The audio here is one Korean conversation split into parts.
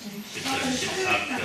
14편.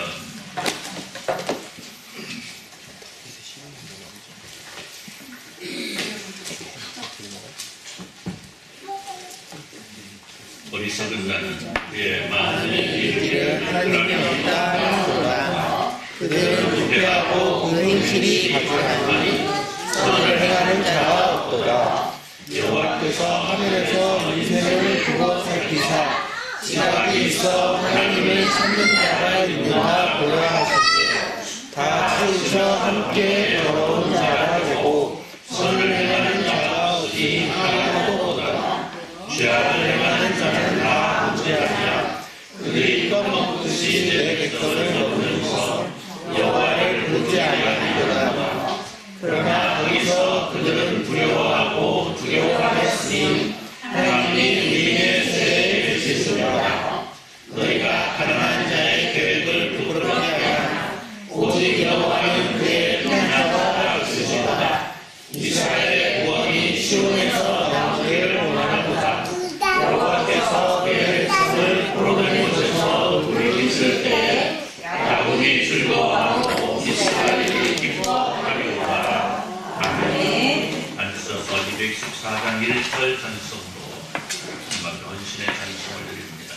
어리석은 자는 그의 마음에 이르기를 하나님이 없다 하는도다. 그들은 부패하고 불행실이 가득하니 선을 행하는 자가 없도다. 여호와께서 하늘에서 문새를 두고 살피사 지각이 있어 하나님을 찾는 자가 있는가 보라 하시니 다 채우셔 함께 더러운 자가 되고 선을 행하는 자가 어디 하나도 없도다. 죄악을 행하는 자는 다 문제하리라. 그들이 떠먹듯이 내 백성을 먹으면서 여호와를 보지 아니하리로다. 그러나 거기서 그들은 두려워하고 두려워하였으니 하나님이 의인의 세에 계시느니라. 너희가 가난한 자의 계획을 부끄럽게 하라. 오직 여호와는 그의 평화가 있으시도다. 이스라엘의 구원이 시온에서 나오기를 원하노라. 여호와께서 그의 백성을 포로된 곳에서 돌리실 때에 야곱이 즐거워하고 이스라엘이 기뻐하리로다. 아멘. 앉아서 214장 1절 찬송으로 정말 헌신의 찬송을 드립니다.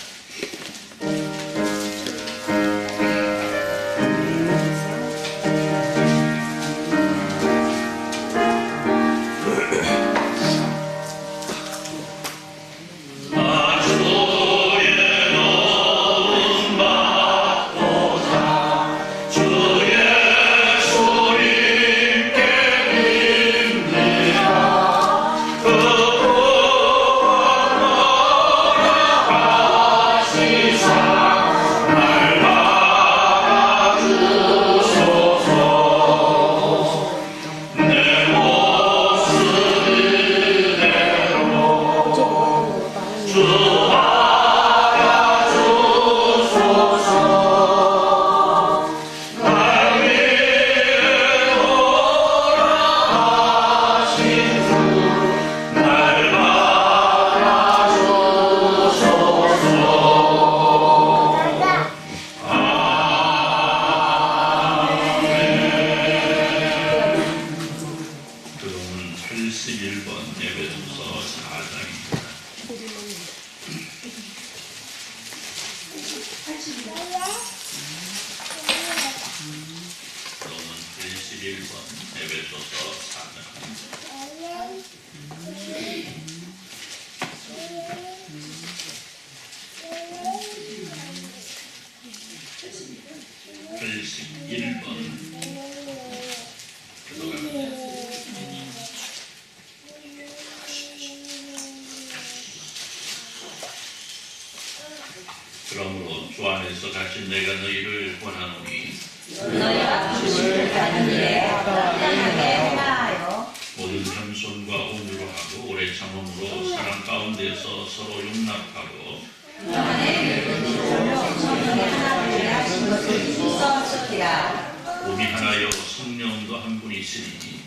그러므로 주 안에서 갇힌 내가 너희를 권하노니 너희가 주를 가는 일에 합당하게 행하여 모든 겸손과 온유로 하고 오래 참음으로 사랑 가운데서 서로 용납하고 너만의 믿음으로 성령의 하나님을 하신 것을 있었으리라. 몸이 하나요 성령도 한 분이시니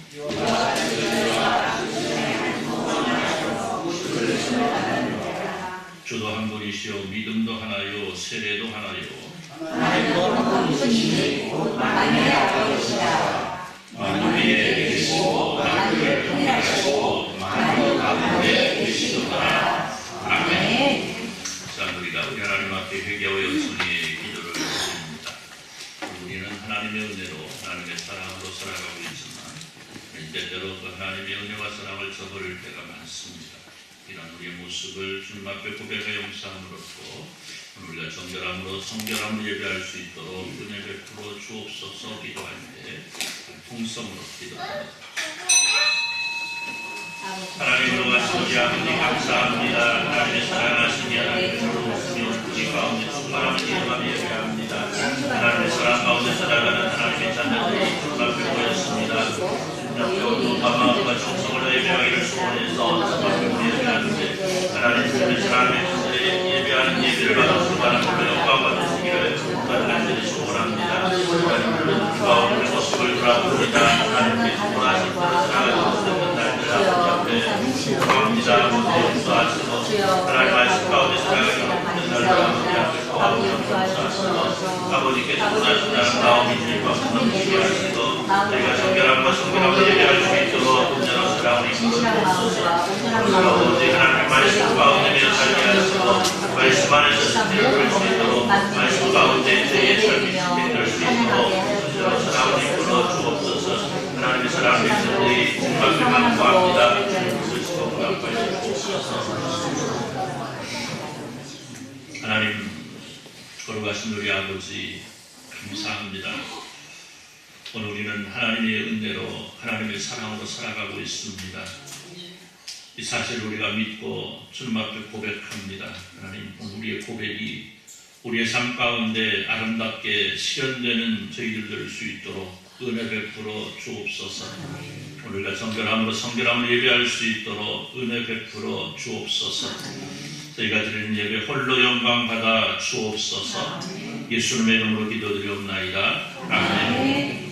주도 한 분이시요 믿음도 하나요 세례도 하나요 하나님도 한 분이시니 곧 만유의 아버지시라. 만유 위에 계시고 만유를 통일하시고 만유 가운데 계시도다. 아멘. 자, 우리가 우리 하나님 앞에 회개와 영성의 기도를 드립니다. 우리는 하나님의 은혜로 하나님의 사랑으로 살아가고 있지만 때때로 그 하나님의 은혜와 사랑을 저버릴 때가 많습니다. 이런 우리의 모습을 주님 앞에 고백의 용서함을 얻고 우리가 정결함으로 성결함을 예배할 수 있도록 은혜 베풀어 주옵소서. 기도할 때 통성으로 기도합니다. 하나님 노하시오지 아버지 감사합니다. 하나님의 사랑하시니 하나님의 사랑하시며 우리 가운데 충만함을 기도하며 예배합니다. 하나님의 사랑 가운데 살아가는 하나님의 자녀들이 주님 앞에 모였습니다. 또 마음과 정성을 예배하기를 소원해서 주님 앞에 예배하는데 하나님 주님의 사랑의 예배하는 예배를 받아 주님의 영광 받으시기를 간절히 소원합니다. 하나님 가운데 모습을 돌아봅니다. 하나님께 주문하신 대로 살아가는 날들 아버지 앞에 구합니다. 모두 용서하시고 하나님 말씀 가운데 살아가는 날들 아버지 앞에 구합니다. 아버지께서 원하시는 아름다운 인생과 성령님께 하시고 저희가 정결함과 성결함을 예배할 수 있도록 온전한 사랑을 이루옵소서. 아버지 하나님 말씀 가운데 매여 살게 하시고 말씀 안에서 승리를 볼 수 있도록 말씀 가운데 저희의 삶이 진행될 수 있도록 온전한 사랑을 이끌어 주옵소서. 하나님의 사랑을 저희 공감을 간구합니다. 그리스도 응답하여 주옵소서. 하나님 거룩하신 우리 아버지 감사합니다. 오늘 우리는 하나님의 은혜로 하나님의 사랑으로 살아가고 있습니다. 이 사실을 우리가 믿고 주님 앞에 고백합니다. 하나님 오늘 우리의 고백이 우리의 삶 가운데 아름답게 실현되는 저희들 될 수 있도록 은혜 베풀어 주옵소서. 우리가 정결함으로 성결함을 예배할 수 있도록 은혜 베풀어 주옵소서. 저희가 드리는 예배 홀로 영광 받아 주옵소서. 예수님의 이름으로 기도드리옵나이다. 아멘.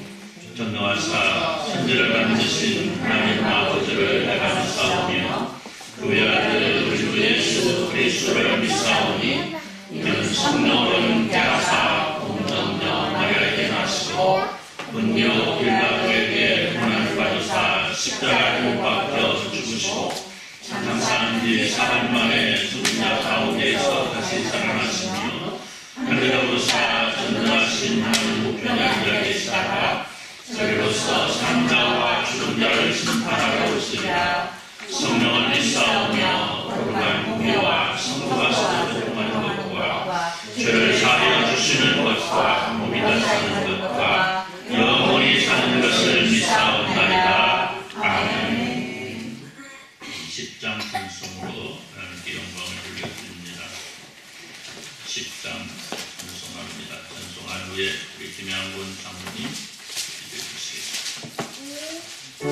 전능하사 천지를 만드신 하나님 아버지를 내가 믿사오며 그의 아들 우리 주 예수 그리스도를 믿사오니 이는 성령으로 잉태하사 온전녀 마리아에게 나시고 본요 빌라도에게 고난을 받으사 십자가에 못 박혀 죽으시고 장사한 뒤 사흘 만에 죽은 자 가운데에서 다시 살아나시며 하늘에 오르사 전능하신 하나님 우편에 앉아 계시다가 저리로서 산자와 죽은 자를 심판하러 오시리라. 성령을 믿사오며 거룩한 공의와 성부가 세워주는 것과 죄를 사하여 주시는 것과 몸이 사는 것과 영원히 사는 것을 믿사옵나이다. 아멘. 10장 찬송으로 하나님께 영광을 돌려드립니다. 10장 찬송합니다. 찬송한 후에 우리 김양군 장로님 기도해 주시겠습니다.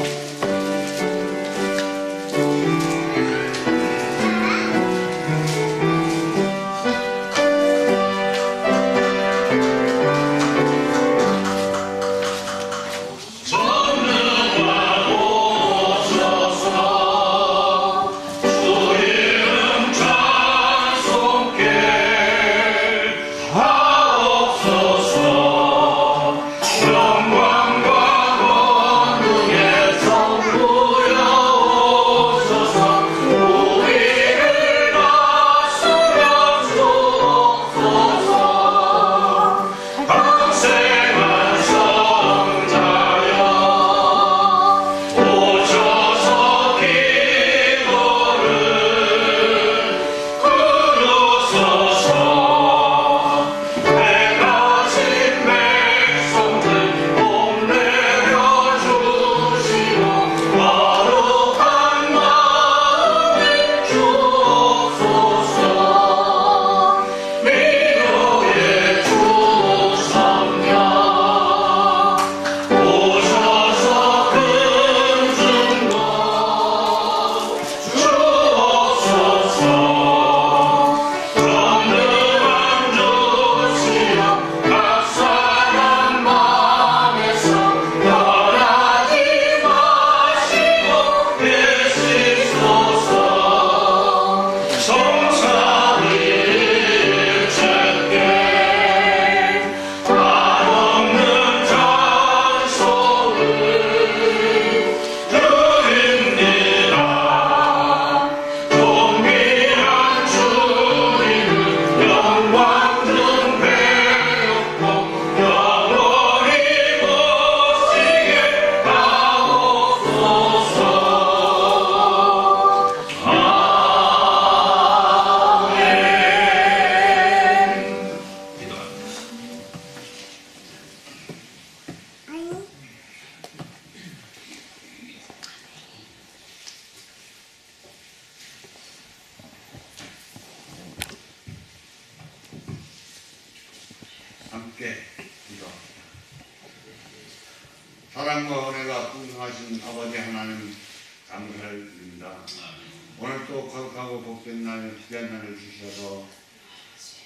함께 기도합니다. 사랑과 은혜가 풍성하신 아버지 하나님 감사를 드립니다. 오늘 또 거룩하고 복된 날, 귀한 날을 주셔서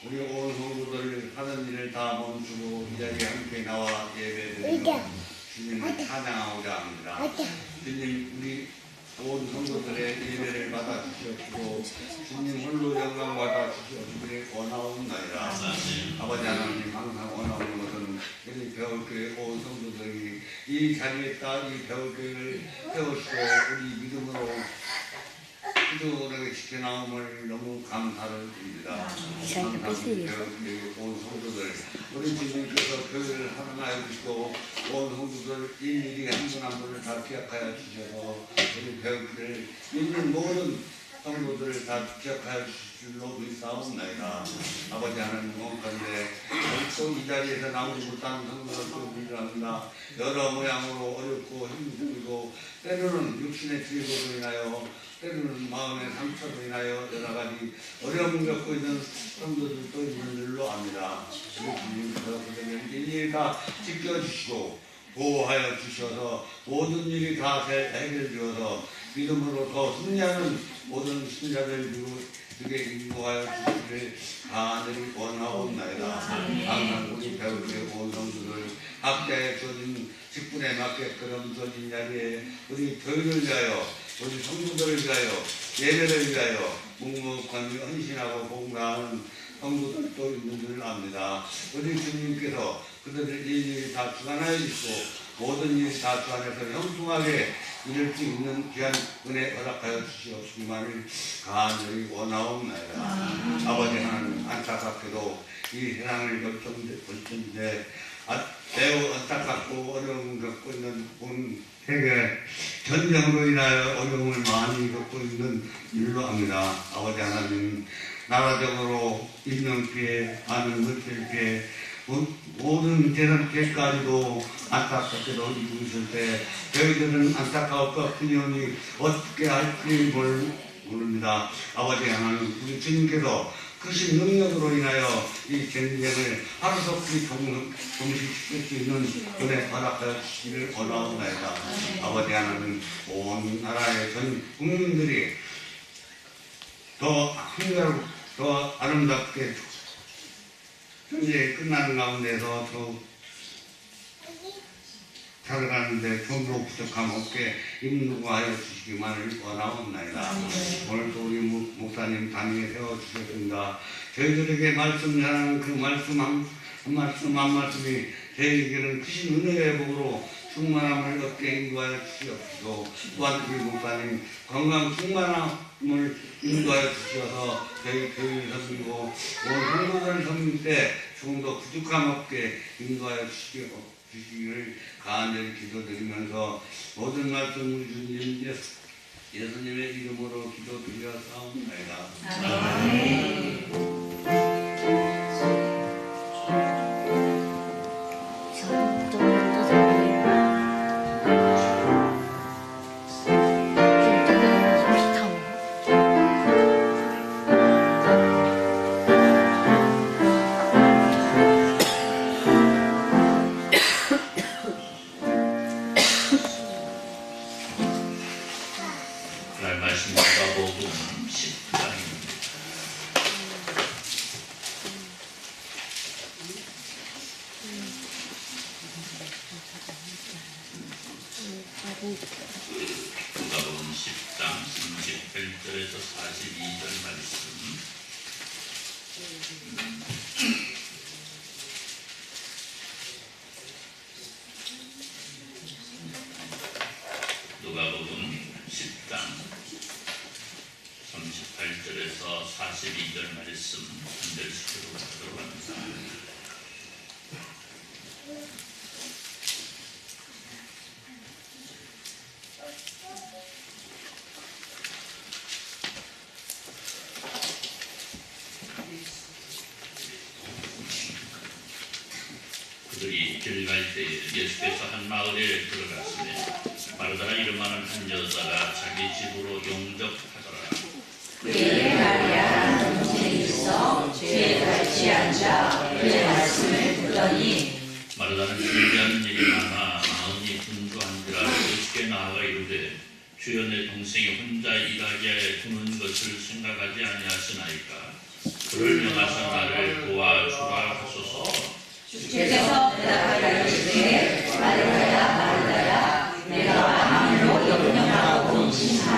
우리 온 성도들 하는 일을 다 멈추고 이 자리에 함께 나와 예배드리며 주님을 찬양하고자 합니다. 주님, 우리 온 성도들의 예배를 받아 주시옵시고 주님 홀로 영광 받아 주시옵시기 원하옵나이다. 아버지 하나님 항상 원하오는 것은 이 배울교회 온 성도들이 이 자리에 딱 이 배울교회를 세우시고 우리 믿음으로 기도를 지켜나옴을 너무 감사를 드립니다. 항상 우리 배울교회 온 성도들 우리 주님께서 교회를 사랑하여 주시고 온 성도들 일일이 한 분 한 분을 다 기억하여 주셔서 우리 배울교회를 있는 모든 성도들을 다 기억하여 주실 줄로 믿사옵나이다. 아버지 하나님 원컨대 또 이 자리에서 나오지 못하는 성도들도 믿어합니다. 여러 모양으로 어렵고 힘들고 때로는 육신의 질고로 인하여 때로는 마음의 상처로 인하여 여러 가지 어려움을 겪고 있는 성도들도 있는 줄로 압니다. 우리 주님께서 그들을 일일이 다 지켜주시고 보호하여 주셔서 모든 일이 다 해결되어서 믿음으로 더 승리하는 모든 신자들 그게 인도하여 주시기를 간절히 원하옵나이다. 항상 우리 배우의 온 성도들 각자의 주어진 직분에 맞게끔 주어진 자리에 우리 교회를 위하여 우리 성도들을 위하여 예배를 위하여 묵묵히 헌신하고 봉사하는 성도들도 있는 줄 압니다. 우리 주님께서 그들을 일일이 다 주관하여 주시고 모든 일이 다 주관해서 형통하게 이룰 수 있는 귀한 은혜 허락하여 주시옵시기만을 간절히 원하옵나이다. 아버지 하나님 안타깝게도 이 세상을 결정되는데 매우 안타깝고 어려움을 겪고 있는 온 세계 전쟁으로 인하여 어려움을 많이 겪고 있는 일로 합니다. 아버지 하나님 나라적으로 인명 피해, 많은 물질 피해, 모든 재산 피해까지도 안타깝게도 이루실 때 저희들은 안타까울 것 뿐이오니 어떻게 할지 모릅니다. 아버지 하나님 우리 주님께서 크신 능력으로 인하여 이 전쟁을 하루속히 종식시킬 수 있는 은혜 허락하여 주시기를 원하옵나이다. 아버지 하나님 온 나라의 전 국민들이 더 한가롭고 더 아름답게 현재 끝나는 가운데서 더 살아가는데 좀도 부족함 없게 인도하여 주시기만을 원하옵나이다. 오늘도 우리 목사님 담임에 세워주셨습니다. 저희들에게 말씀 전하는 그 말씀 한 말씀이 저희에게는 크신 은혜의 복으로 충만함을 얻게 인도하여 주시옵시고 또한 우리 목사님 건강 충만함을 인도하여 주셔서 저희 교회를 섬기고 온 성도들을 섬길 때 조금 더 부족함 없게 인도하여 주시기를 간절히 기도드리면서 모든 말씀 우리 주님 예수님의 이름으로 기도드렸사옵나이다. 오늘 말씀 누가복음 10장입니다. 누가복음 10장 38절에서 42절 말씀. 누가복음 10장 38절에서 42절 말씀 한 절씩으로 가도록 합니다. 그들이 길 갈 때에 예수께서 한 마을에 들어갔으며 마르다라 이름하는 한 여자가 자기 집으로 용접하더라. 그에게 마리아 동생이 있어 뒤에 같이 앉아 그의 말씀을 듣더니 마르다는 준비하는 일이 많아 마음이 분주한지라 예수께 나아가 이르되 주여 내 동생이 혼자 일하게 두는 것을 생각하지 아니하시나이까. 그를 명하사 나를 도와주라 하소서. 주께서 대답하여 이르시되 마르다야 마르다야 내가 마음으로 염려하고 근심하고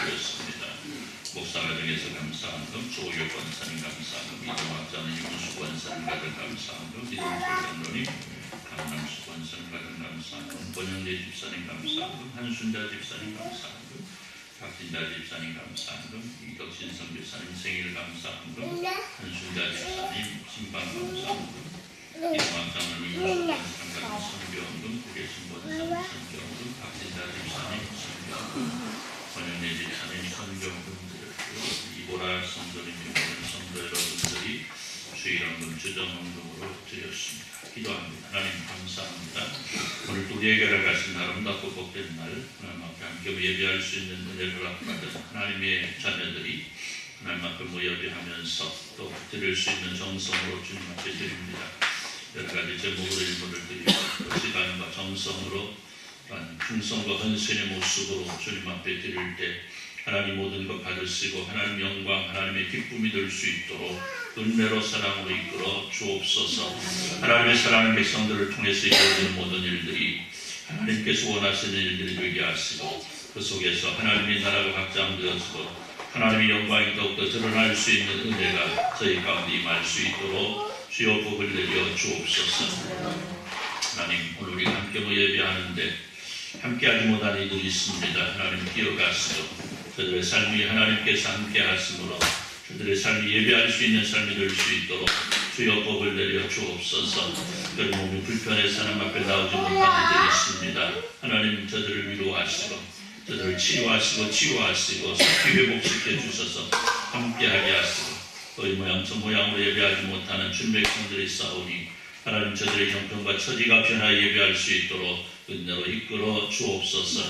드렸습니다. 목사가정에서 감사한 금, 조옥 권사님 감사한 금, 이동학자는 이문수 권사님 가정 감사한 금, 이동철 장로님, 강남수 권사님 가정 감사한 금, 권영대 집사님 감사한 금, 한순자 집사님 감사한 금, 박진자 집사님 감사한 금, 이덕신성 집사님 생일 감사한 금, 한순자 집사님 신방 감사한 금, 이동학장로님 이문수 권사님 가정 성경금, 구계신 권사님 성경금, 박진자 집사님 성경금, 권영대 집사님 성경금 이보라 성도님, 성도 여러분들이 수일원금, 주정원금으로 드렸습니다. 기도합니다. 하나님 감사합니다. 오늘 또 예배를 가신 아름답고 복된 날, 하나님 앞에 함께 예배할 수 있는 은혜를 받은 하나님의 자녀들이 하나님 앞에 예배하면서 또 드릴 수 있는 정성으로 주님 앞에 드립니다. 여러 가지 제목으로 일부를 드리고 시간과 정성으로 충성과 헌신의 모습으로 주님 앞에 드릴 때 하나님 모든 것 받으시고 하나님 영광, 하나님의 기쁨이 될 수 있도록 은혜로 사랑으로 이끌어 주옵소서. 하나님의 사랑하는 백성들을 통해서 이루어지는 모든 일들이 하나님께서 원하시는 일들이 되게 하시고 그 속에서 하나님의 나라가 확장되어지고 하나님의 영광이 더욱더 드러날 수 있는 은혜가 저희 가운데 임할 수 있도록 주여 복을 내려 주옵소서. 하나님 오늘 우리가 함께 예배하는데 함께하지 못한 이들이 있습니다. 하나님 기억하시고 그들의 삶이 하나님께서 함께 하심으로 그들의 삶이 예배할 수 있는 삶이 될 수 있도록 주여 복을 내려 주옵소서. 그들 몸이 불편해서 하나님 앞에 나오지 못한 이들이 있습니다. 하나님 저들을 위로하시고 저들을 치유하시고 속히 회복시켜 주셔서 함께하게 하시고 또 이 모양 저 모양으로 예배하지 못하는 준백성들이 싸우니 하나님 저들의 형편과 처지가 변하여 예배할 수 있도록 은혜로 이끌어 주옵소서.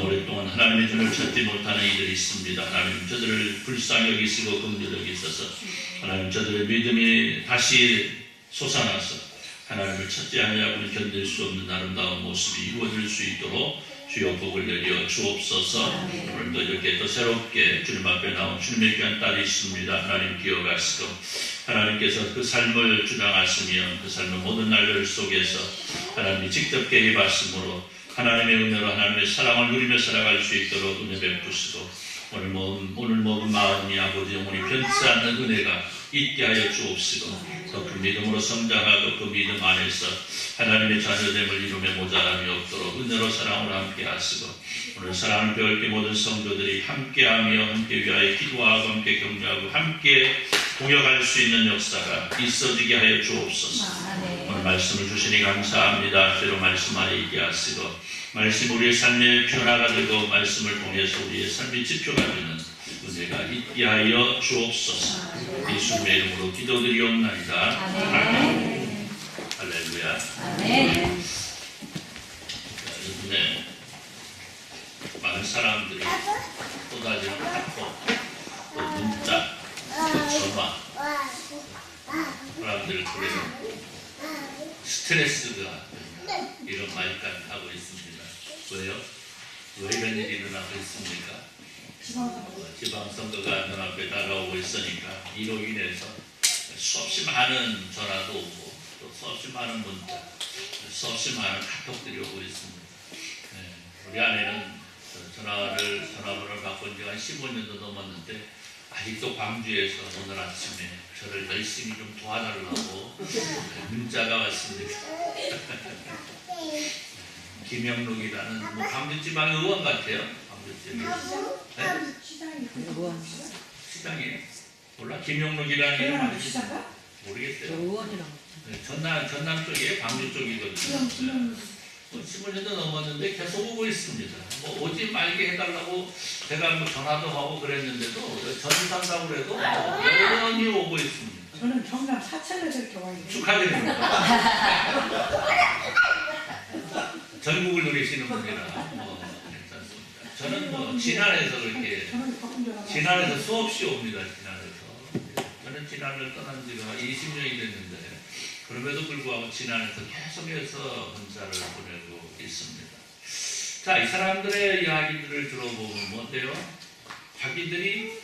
오랫동안 하나님의 눈을 찾지 못하는 이들이 있습니다. 하나님 저들을 불쌍히 여기시고 긍휼히 여기셔서 하나님 저들의 믿음이 다시 솟아나서 하나님을 찾지 아니하고는 견딜 수 없는 아름다운 모습이 이루어질 수 있도록 주여 복을 내려 주옵소서. 오늘도 이렇게 또 새롭게 주님 앞에 나온 주님의 귀한 딸이 있습니다. 하나님 기억하시고 하나님께서 그 삶을 주장하시며 그 삶의 모든 날들 속에서 하나님이 직접 개입하심으로 하나님의 은혜로 하나님의 사랑을 누리며 살아갈 수 있도록 은혜 베푸시고 오늘 먹은 마음이 아버지 영혼이 변치 않는 은혜가 있게 하여 주옵시고 더 큰 믿음으로 성장하고 그 믿음 안에서 하나님의 자녀됨을 이루며 모자람이 없도록 은혜로 사랑으로 함께 하시고 오늘 사랑을 배울 때 모든 성도들이 함께하며 함께 위하여 기도하고 함께 격려하고 함께 공역할 수 있는 역사가 있어지게 하여 주옵소서. 오늘 말씀을 주시니 감사합니다. 죄로 말씀 안에 있게 하시고 말씀 우리의 삶의 변화가 되고 말씀을 통해서 우리의 삶의 지표가 되는 은혜가 있게 하여 주옵소서. 예수님의 이름으로 기도드리옵나이다. 아멘. 할렐루야. 아멘. 이번에 많은 사람들이 쏟아지는 카톡, 또 문자, 또 전화, 사람들 그래 스트레스가 이런 말까지 하고 있습니다. 왜요? 왜 이런 일이 일어나고 있습니까? 지방선거가 눈앞에 다가오고 있으니까 이로 인해서 수없이 많은 전화도 오고 또 수없이 많은 문자, 수없이 많은 카톡들이 오고 있습니다. 우리 아내는 전화번호를 바꾼 지가 한 15년도 넘었는데 아직도 광주에서 오늘 아침에 저를 열심히 좀 도와달라고 문자가 왔습니다. 김영록이라는 광주 지방 의원 같아요. 광주 지방. 네? 시장이에요? 몰라? 김영록이라는 이름 아니지? 모르겠어요. 네, 전남 쪽이에요. 광주 쪽이거든요. 15년도 넘었는데 계속 오고 있습니다. 오지 말게 해달라고 제가 전화도 하고 그랬는데도 전주산다고 해도 여전히 오고 있습니다. 저는 경남 사천에서 이렇게 와요. 축하드립니다. 전국을 누리시는 분이라 괜찮습니다. 저는 진안에서 그렇게 진안에서 수없이 옵니다. 진안에서 저는 진안을 떠난 지가 20년이 됐는데 그럼에도 불구하고 진안에서 계속해서 문자를 보내고 있습니다. 자, 이 사람들의 이야기들을 들어보면 어때요? 자기들이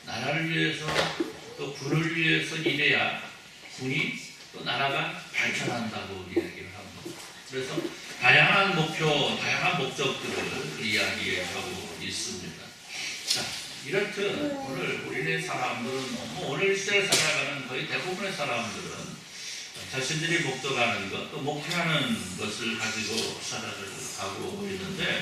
나라를 위해서 또 군을 위해서 일해야 군이 또 나라가 발전한다고 이야기를 합니다. 그래서 다양한 목표, 다양한 목적들을 이야기하고 있습니다. 자, 이렇듯 오늘 우리네 사람들은 오늘 시대를 살아가는 거의 대부분의 사람들은 자신들이 목적하는 것, 또 목표하는 것을 가지고 살아가고 있는데,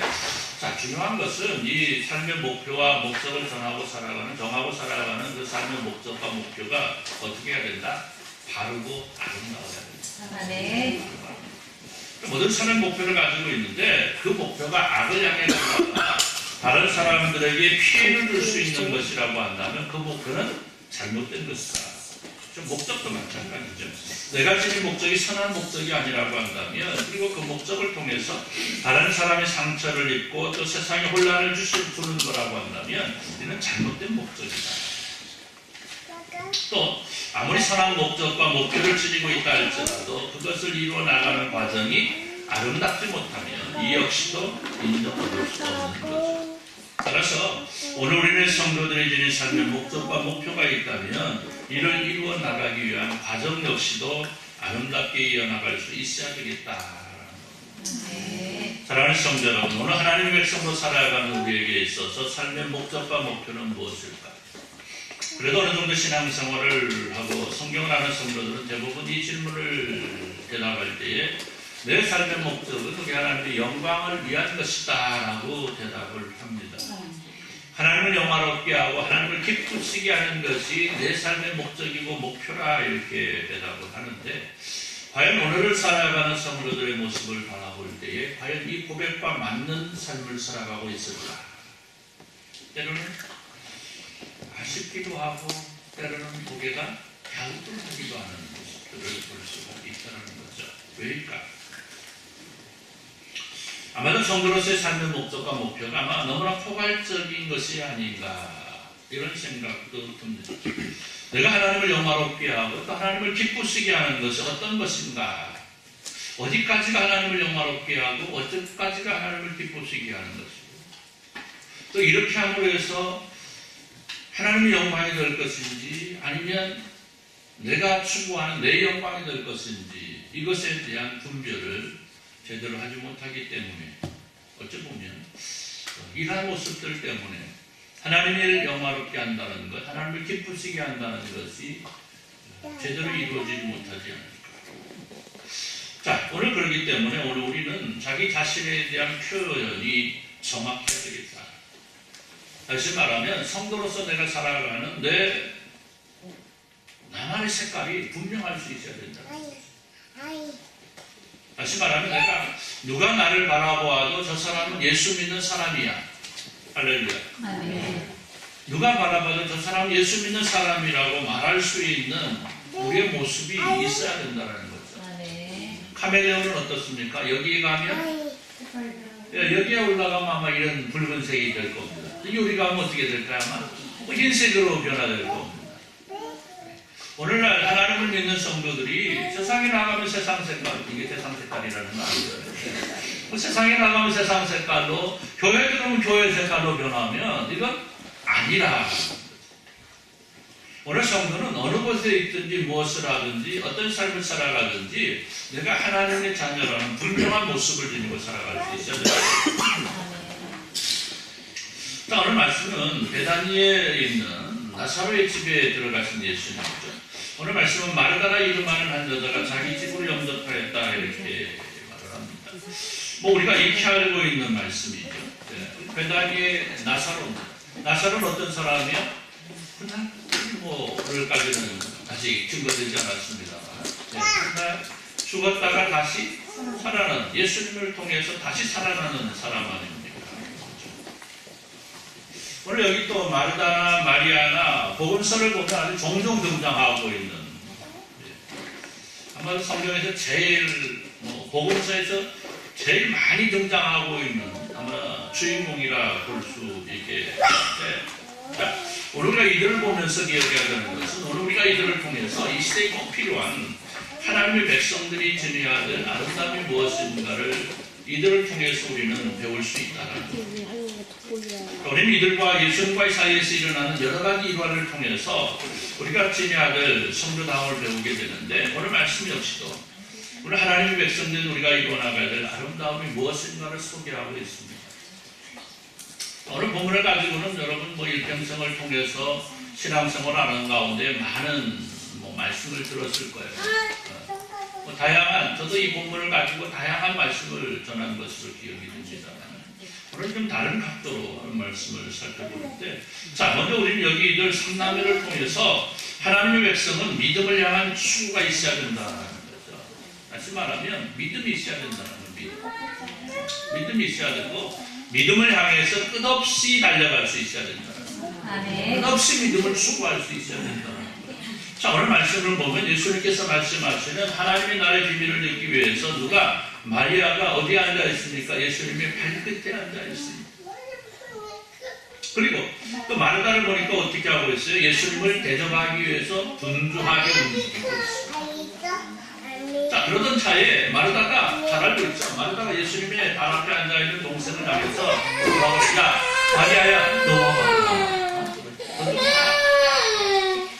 자, 중요한 것은 이 삶의 목표와 목적을 정하고 살아가는 그 삶의 목적과 목표가 어떻게 해야 된다? 바르고 아름다워야 된다. 아멘. 모든 사람의 목표를 가지고 있는데 그 목표가 악을 향해 가다가 다른 사람들에게 피해를 줄 수 있는 것이라고 한다면 그 목표는 잘못된 것이다. 목적도 마찬가지죠. 내가 지닌 목적이 선한 목적이 아니라고 한다면, 그리고 그 목적을 통해서 다른 사람의 상처를 입고 또 세상에 혼란을 주는 거라고 한다면 이는 잘못된 목적이다. 또 아무리 선한 목적과 목표를 지니고 있다 할지라도 그것을 이루어 나가는 과정이 아름답지 못하면 이 역시도 인정받을 수 없는 거죠. 따라서 오늘 우리는 성도들이 지닌 삶의 목적과 목표가 있다면 이를 이루어 나가기 위한 과정 역시도 아름답게 이어나갈 수 있어야 되겠다라는 겁니다. 사랑하는 성도 여러분, 오늘 하나님의 백성으로 살아가는 우리에게 있어서 삶의 목적과 목표는 무엇일까? 그래도 어느 정도 신앙생활을 하고 성경을 아는 성도들은 대부분 이 질문을 대답할 때에 내 삶의 목적은 우리 하나님의 영광을 위한 것이다 라고 대답을 합니다. 하나님을 영화롭게 하고 하나님을 기쁘시게 하는 것이 내 삶의 목적이고 목표라 이렇게 대답을 하는데, 과연 오늘을 살아가는 성도들의 모습을 바라볼 때에 과연 이 고백과 맞는 삶을 살아가고 있을까? 때로는 아쉽기도 하고 때로는 고개가 갸우뚱하기도 하는 모습들을 볼 수가 있다는 거죠. 왜일까? 아마도 성도로서의 삶의 목적과 목표가 아마 너무나 포괄적인 것이 아닌가 이런 생각도 듭니다. 내가 하나님을 영화롭게 하고 또 하나님을 기쁘시게 하는 것이 어떤 것인가? 어디까지가 하나님을 영화롭게 하고 어디까지가 하나님을 기쁘시게 하는 것이고, 또 이렇게 함으로 해서 하나님의 영광이 될 것인지 아니면 내가 추구하는 내 영광이 될 것인지 이것에 대한 분별을 제대로 하지 못하기 때문에 어찌 보면 이러한 모습들 때문에 하나님을 영화롭게 한다는 것, 하나님을 기쁘시게 한다는 것이 제대로 이루어지지 못하지 않을까. 자, 오늘 그렇기 때문에 오늘 우리는 자기 자신에 대한 표현이 정확해야 되겠다. 다시 말하면 성도로서 내가 살아가는 나만의 색깔이 분명할 수 있어야 된다. 다시 말하면 내가 누가 나를 바라보아도 저 사람은 예수 믿는 사람이야. 할렐루야. 누가 바라봐도 저 사람은 예수 믿는 사람이라고 말할 수 있는 우리의 모습이 있어야 된다는 거죠. 카멜레온은 어떻습니까? 여기에 가면 여기에 올라가면 아마 이런 붉은색이 될 겁니다. 여기 가면 어떻게 될까요? 아마 흰색으로 변화될 겁니다. 오늘날 하나님을 믿는 성도들이 세상에 나가면 세상 색깔, 이게 세상 색깔이라는 거 아니에요. 세상에 나가면 세상 색깔로, 교회 들어오면 교회 색깔로 변하면 이건 아니라. 오늘 성도는 어느 곳에 있든지 무엇을 하든지 어떤 삶을 살아가든지 내가 하나님의 자녀라는 분명한 모습을 지니고 살아갈 수 있어야 됩니다. 자, 오늘 말씀은 베다니에 있는 나사로의 집에 들어가신 예수님이죠. 오늘 말씀은 마르다라 이름하는 한 여자가 자기 집으로 영접하였다 이렇게 말을 합니다. 우리가 익히 알고 있는 말씀이죠. 네. 베다니의 나사로는 어떤 사람이요? 그날 오늘까지는 아직 증거되지 않았습니다만, 네. 그날 죽었다가 다시 살아나는, 예수님을 통해서 다시 살아나는 사람 아닙니까? 오늘 여기 또 마르다나 마리아나 복음서를 보면 아주 종종 등장하고 있는, 아마 성경에서 제일 복음서에서 제일 많이 등장하고 있는 아마 주인공이라 볼 수 있게. 자, 오늘 우리가 이들을 보면서 기억해야 되는 것은 오늘 우리가 이들을 통해서 이 시대에 꼭 필요한 하나님의 백성들이 지녀야 될 아름다움이 무엇인가를 이들을 통해서 우리는 배울 수 있다는 것입니다. 우리는 이들과 예수님과의 사이에서 일어나는 여러 가지 일화를 통해서 우리가 지녀야 될 성도다움을 배우게 되는데, 오늘 말씀 역시도 오늘 하나님의 백성들은 우리가 이루어나가야 될 아름다움이 무엇인가를 소개하고 있습니다. 오늘 본문을 가지고는 여러분 일평생을 통해서 신앙생활하는 가운데 많은 말씀을 들었을 거예요. 다양한, 저도 이 본문을 가지고 다양한 말씀을 전한 것으로 기억이 됩니다. 오늘 좀 다른 각도로 말씀을 살펴보는데, 자, 먼저 우리는 여기 이들 3나매를 통해서 하나님의 백성은 믿음을 향한 추구가 있어야 된다는 거죠. 다시 말하면 믿음이 있어야 된다는 거예요. 믿음이 있어야 되고, 믿음을 향해서 끝없이 달려갈 수 있어야 된다는 거예요. 끝없이 믿음을 추구할 수 있어야 된다는 거예요. 자, 오늘 말씀을 보면 예수님께서 말씀하시는 하나님의 나라의 비밀을 듣기 위해서 누가 마리아가 어디에 앉아 있습니까? 예수님의 발끝에 앉아 있습니다. 그리고 또 마르다를 보니까 어떻게 하고 있어요? 예수님을 대접하기 위해서 분주하게 움직이고 있어요. 자, 그러던 차에 마르다가 잘 알고 있죠. 마르다가 예수님의 발 앞에 앉아 있는 동생을 향해서 야, 마리아야, 너 와봐.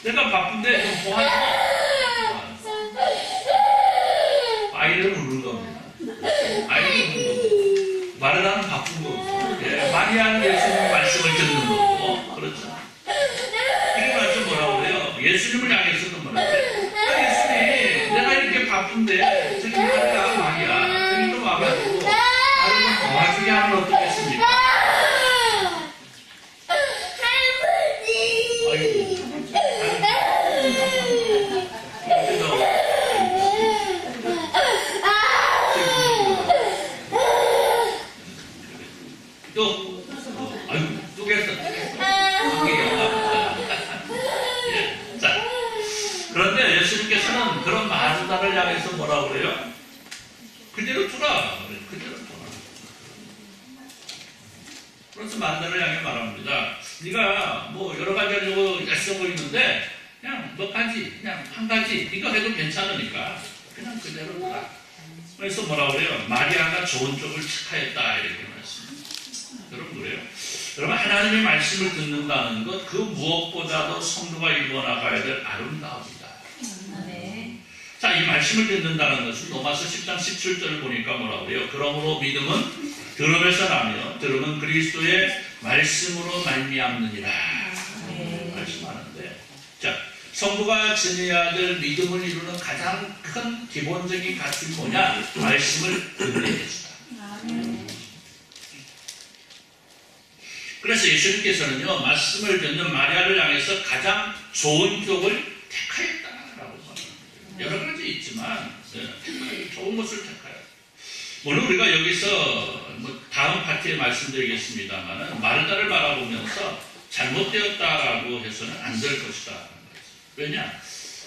내가 바쁜데 좀 도와줘. 아이를 우는 겁니다. 아이를 우는 겁니다. 마르다는 바쁜 거고, 마리아는 예수님의 말씀을 듣는 거고, 그렇죠. 이게 말씀 뭐라고 그래요? 예수님을 향해서도 뭐라고 그래요? 예수님, 내가 이렇게 바쁜데 저기 마리아, 저기 좀 와가지고 나를 좀 도와주게 하면 어떻겠습니까? 아이고. 자, 그런데 예수님께서는 그런 마르다를 향해서 뭐라고 그래요? 그대로 두라. 그대로 두라. 그래서 마르다를 향해 말합니다. 네가 여러 가지 하려고 애쓰고 있는데 그냥 몇 가지, 그냥 한 가지 이거 해도 괜찮으니까 그냥 그대로 두라. 그래서 뭐라고 그래요? 마리아가 좋은 쪽을 택하였다 이렇게 말했습니다. 여러분 그래요? 여러분 하나님의 말씀을 듣는다는 것 그 무엇보다도 성도가 이루어나가야 될 아름다움이다. 자, 이 말씀을 듣는다는 것은 로마서 10장 17절을 보니까 뭐라고 그래요? 그러므로 믿음은 들음에서 나며 들음은 그리스도의 말씀으로 말미암느니라 말씀하는데, 자, 성도가 지녀야 될 믿음을 이루는 가장 큰 기본적인 가치는 뭐냐? 말씀을 듣는 것이다. 그래서 예수님께서는요, 말씀을 듣는 마리아를 향해서 가장 좋은 쪽을 택하였다라고 말합니다. 여러 가지 있지만 좋은 것을 택하였다. 물론 우리가 여기서 다음 파트에 말씀드리겠습니다만 마르다를 바라보면서 잘못되었다라고 해서는 안 될 것이다. 왜냐?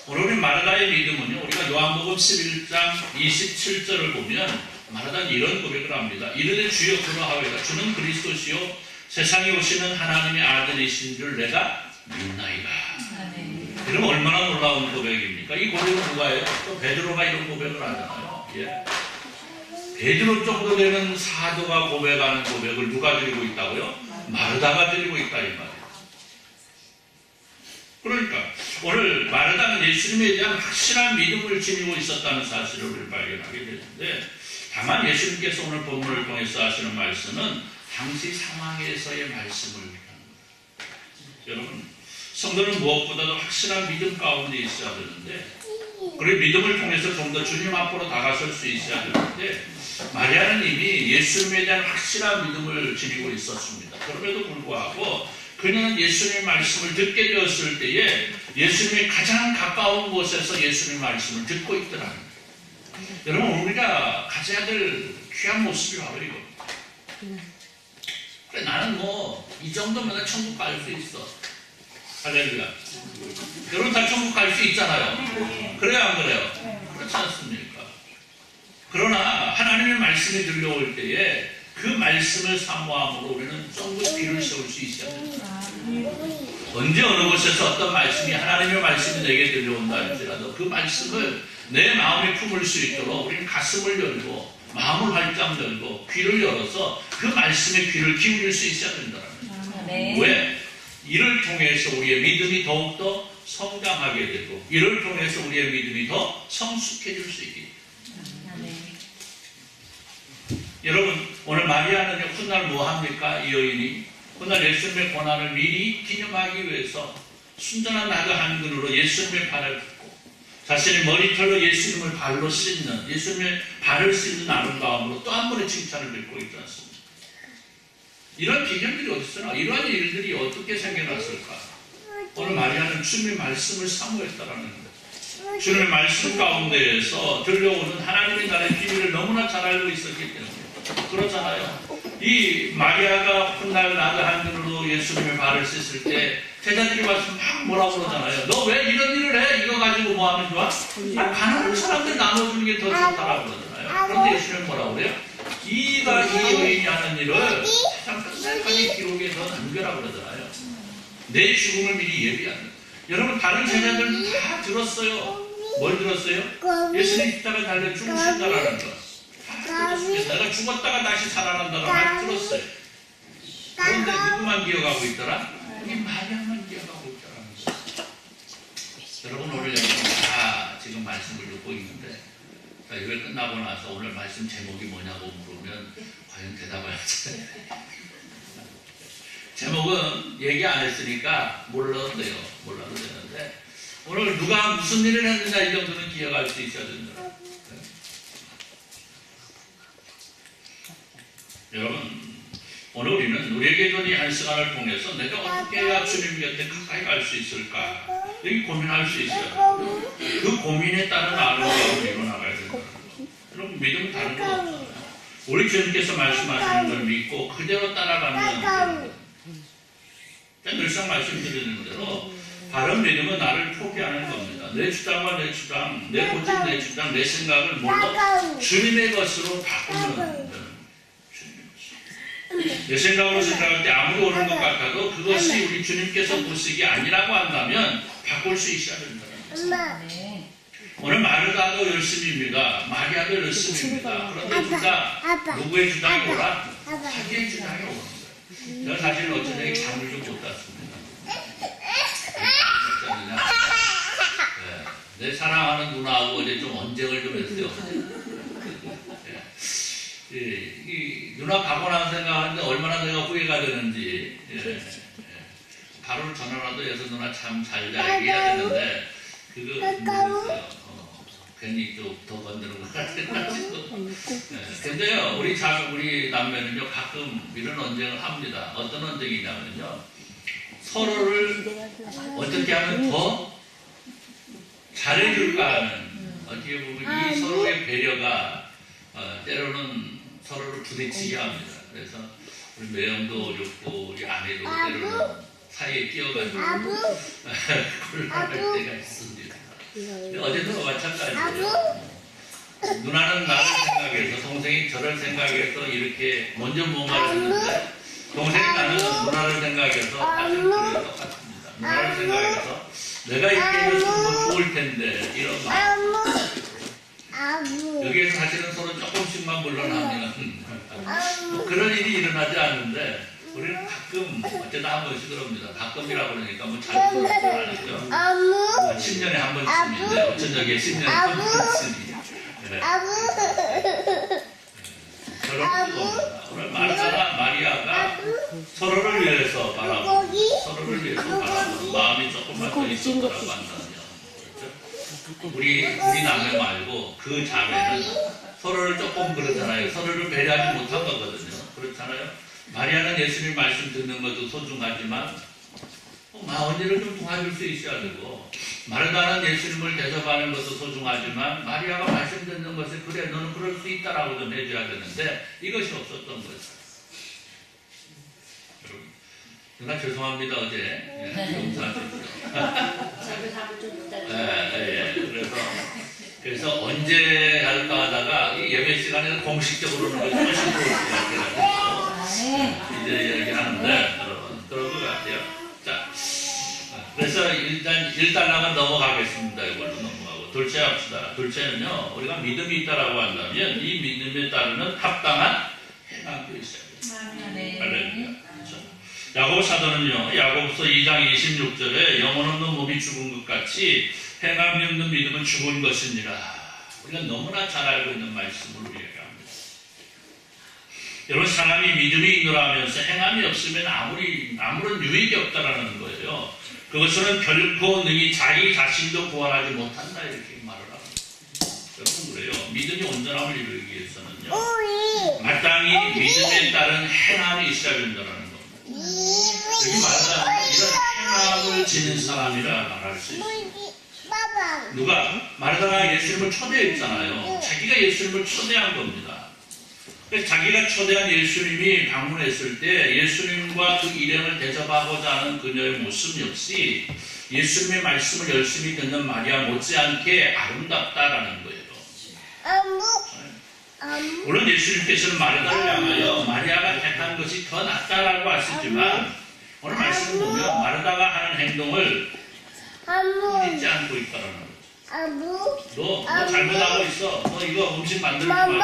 오늘 우리 마르다의 믿음은요, 우리가 요한복음 11장 27절을 보면 마르다는 이런 고백을 합니다. 이르되 주여 그러하오이다. 주는 그리스도시요 세상에 오시는 하나님의 아들이신 줄 내가 믿나이다. 그러면 얼마나 놀라운 고백입니까? 이 고백은 누가 해요? 또 베드로가 이런 고백을 하잖아요. 예. 베드로 정도 되는 사도가 고백하는 고백을 누가 드리고 있다고요? 마르다가 드리고 있다 이 말이에요. 그러니까 오늘 마르다는 예수님에 대한 확실한 믿음을 지니고 있었다는 사실을 우리를 발견하게 되는데, 다만 예수님께서 오늘 본문을 통해서 하시는 말씀은 당시 상황에서의 말씀을 하는 거예요. 여러분, 성도는 무엇보다도 확실한 믿음 가운데 있어야 되는데, 그리고 믿음을 통해서 좀 더 주님 앞으로 다가설 수 있어야 되는데, 마리아는 이미 예수님에 대한 확실한 믿음을 지니고 있었습니다. 그럼에도 불구하고 그녀는 예수님의 말씀을 듣게 되었을 때에 예수님의 가장 가까운 곳에서 예수님의 말씀을 듣고 있더라는 거예요. 여러분, 우리가 가져야 될 귀한 모습이 바로 이거. 그래, 나는 이 정도면 천국 갈 수 있어. 할렐루야. 여러분 다 천국 갈 수 있잖아요. 그래요, 안 그래요? 그렇지 않습니까? 그러나 하나님의 말씀이 들려올 때에 그 말씀을 사모함으로 우리는 쫑긋 귀를 세울 수 있어야 됩니다. 언제 어느 곳에서 어떤 말씀이 하나님의 말씀이 내게 들려온다 할지라도 그 말씀을 내 마음에 품을 수 있도록 우리는 가슴을 열고 마음을 활짝 열고 귀를 열어서 그 말씀에 귀를 기울일 수 있어야 된다는 거예요. 왜? 이를 통해서 우리의 믿음이 더욱더 성장하게 되고 이를 통해서 우리의 믿음이 더 성숙해질 수 있게 됩니다. 여러분, 오늘 마리아는 훗날 뭐 합니까? 이 여인이 그날 예수님의 고난을 미리 기념하기 위해서 순전한 나그 한 그릇으로 예수님의 발을 붓고 자신의 머리털로 예수님을 발로 씻는, 예수님의 발을 씻는 아름다움으로 또 한 번의 칭찬을 듣고 있지 않습니까? 이런 비결들이 어디서나, 이러한 일들이 어떻게 생겨났을까? 오늘 마리아는 주님의 말씀을 사모했다라는 거예요. 주님의 말씀 가운데에서 들려오는 하나님의 나라의 비밀을 너무나 잘 알고 있었기 때문에 그렇잖아요. 이 마리아가 훗날 나그 한 그릇으로 예수님의 발을 씻을 때 제자들이 와서 막 뭐라고 그러잖아요. 너 왜 이런 일을 해? 이거 가지고 뭐 하면 좋아? 가난한 사람들 나눠주는 게 더 좋다라고 그러잖아요. 그런데 예수님은 뭐라고 그래요? 이가 이 여인이 하는 일을 가장 끝날까지 기록에서 남겨라고 그러잖아요. 내 죽음을 미리 예비하는. 여러분 다른 제자들도 다 들었어요. 뭘 들었어요? 예수님 십자가에 달려 죽으신다라는 거. 다 들었어요. 내가 죽었다가 다시 살아난다라는 말 들었어요. 그런데 누구만 기억하고 있더라? 이 마리아만 기억하고 있더라는 거예요. 여러분 오늘 여러분 다 지금 말씀을 듣고 있는데 자, 이걸 끝나고 나서 오늘 말씀 제목이 뭐냐고 물으면 과연 대답을 하지? 제목은 얘기 안 했으니까 몰라도 돼요. 몰라도 되는데 오늘 누가 무슨 일을 했느냐 이 정도는 기억할 수 있어야 된다. 여러분 오늘 우리는 우리에게 준 이 한 시간을 통해서 내가 어떻게 해야 주님 곁에 가까이 갈 수 있을까 여기 고민할 수 있어요. 그 고민에 따른 아름다움을 이뤄나가야 된다. 여러분 믿음은 다른 건 없잖아요. 우리 주님께서 말씀하시는 걸 믿고 그대로 따라가면 늘상 말씀드리는 대로 바른 믿음은 나를 포기하는 겁니다. 내 주장과 내 주장, 내 고집, 내 주장, 내 생각을 모두 주님의 것으로 바꾸는 내 생각으로 생각할 때 아무리 옳은 것 같아도 그것이 우리 주님께서 보시기 아니라고 한다면 바꿀 수 있어야 된다. 오늘 마르다도 열심입니다. 마리아도 열심입니다. 그런데 둘 다 누구의 주장이 오라? 자기의 주장이 오는 거예요. 제가 사실 어쩌면 잠을 좀 못 잤습니다. 내 사랑하는 누나하고 어제 좀 언쟁을 좀 했어요. 이 누나 가고 나서 생각하는데 얼마나 내가 후회가 되는지 바로 전화라도 해서 누나 참 잘 자 얘기해야 되는데 그거 모르겠어요. 괜히 좀 더 건드는 것 같아가지고 근데요 우리 남매는요 가끔 이런 언쟁을 합니다. 어떤 언쟁이냐면요 서로를 어떻게 하면 더 잘해줄까 하는 어떻게 보면 이 서로의 배려가 때로는 서로를 부딪히게 합니다. 그래서 우리 매형도 어렵고 우리 아내도 때로는 사이에 끼어가지고 곤란할 때가 있습니다. 어제도 마찬가지예요. 누나는 나를 생각해서 동생이 저를 생각해서 이렇게 먼저 뭔가를 했는데 동생이 나는 누나를 생각해서 사실 그래요 똑같습니다. 누나를 생각해서 내가 이렇게 해서 뭐 좋을 텐데 이런 마음 여기에서 사실은 서로 조금씩만 물러나면 그런 일이 일어나지 않는데 우리는 가끔 어쩌다 한 번씩 그럽니다. 가끔이라고 그러니까 뭐 자주 그런 건 아니죠. 10년에 한 번쯤인데 어쩌저기에 10년에 한 번쯤이 저런 겁니다. 오늘 마리아가 서로를 위해서 바라보는 마음이 조금만 더 있었다고 한다면 우리 남매 말고 그 자매는 서로를 조금 그렇잖아요. 서로를 배려하지 못한 거거든요. 그렇잖아요. 마리아는 예수님 말씀 듣는 것도 소중하지만 언니를 좀 도와줄 수 있어야 되고 마르다는 예수님을 대접하는 것도 소중하지만 마리아가 말씀 듣는 것에 그래 너는 그럴 수 있다라고 좀 해줘야 되는데 이것이 없었던 거죠. 여러분 누나 죄송합니다 어제 용서하십시오. 그래서 언제 할까 하다가 예배 시간에는 공식적으로는 훨씬 좋을 것 같아요. 이제 얘기하는데 여러분 그런 것 같아요. 자, 그래서 일단 1단락은 넘어가겠습니다. 이걸로 넘어가고 둘째 합시다. 둘째는요 우리가 믿음이 있다라고 한다면 이 믿음에 따르는 합당한 행함도 있어야 돼요. 할렐루야. 야고보 사도는요 야고보서 2장 26절에 영혼 없는 몸이 죽은 것 같이 행함이 없는 믿음은 죽은 것이니라. 우리가 너무나 잘 알고 있는 말씀을 우리에게 합니다. 여러분 사람이 믿음이 있노라 하면서 행함이 없으면 아무런 유익이 없다라는 거예요. 그것은 결코 능히 자기 자신도 구원하지 못한다 이렇게 말을 합니다. 여러분 그래요. 믿음이 온전함을 이루기 위해서는요. 마땅히 믿음에 따른 행함이 있어야 된다는 겁니다. 여기 말하자면 이런 행함을 지닌 사람이라 말할 수 있습니다. 누가 마르다가 예수님을 초대했잖아요. 자기가 예수님을 초대한 겁니다. 그래서 자기가 초대한 예수님이 방문했을 때 예수님과 그 일행을 대접하고자 하는 그녀의 모습 역시 예수님의 말씀을 열심히 듣는 마리아 못지않게 아름답다라는 거예요. 물론 예수님께서는 마르다를 향하여 마리아가 택한 것이 더 낫다라고 하시지만 오늘 말씀을 보면 마르다가 하는 행동을 잊지 않고 있다라는 거예요. 너 잘못하고 있어. 너 이거 음식 만들지 말고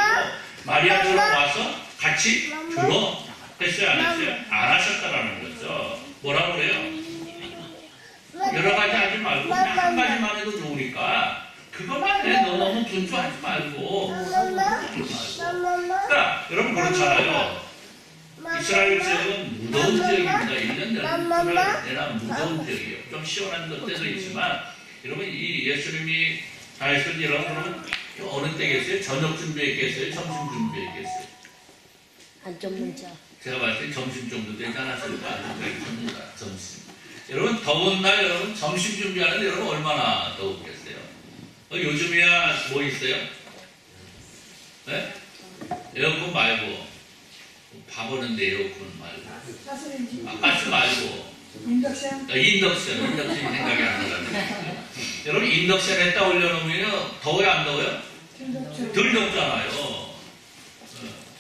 마리아처럼 와서 같이 들어. 했어요? 안 했어요? 안 하셨다라는 거죠. 뭐라고 그래요? 여러 가지 하지 말고 그냥 한 가지만 해도 좋으니까 그것만 해. 너 너무 분주하지 말고. 그러니까 여러분 그렇잖아요. 이스라엘 지역은 무더운 지역입니다. 1년 내내 무더운 지역이에요. 좀 시원한 때도 있지만 여러분 이 예수님이 다 했을 때 여러분 어느 때 계세요? 저녁 준비했겠어요? 점심 준비했겠어요? 한쪽 문자. 제가 봤을 때 점심 정도 되지 않았을까? 점심. 여러분 더운 날 여러분 점심 준비하는데 여러분 얼마나 더웠겠어요? 요즘이야 뭐 있어요? 네? 에어컨 말고 밥 오는데 에어컨 말고 가스레인지, 가스 말고 인덕션, 인덕션이 생각이 안 나요. 여러분 인덕션 에다 올려놓으면 더워요 안 더워요? 덜 덥잖아요.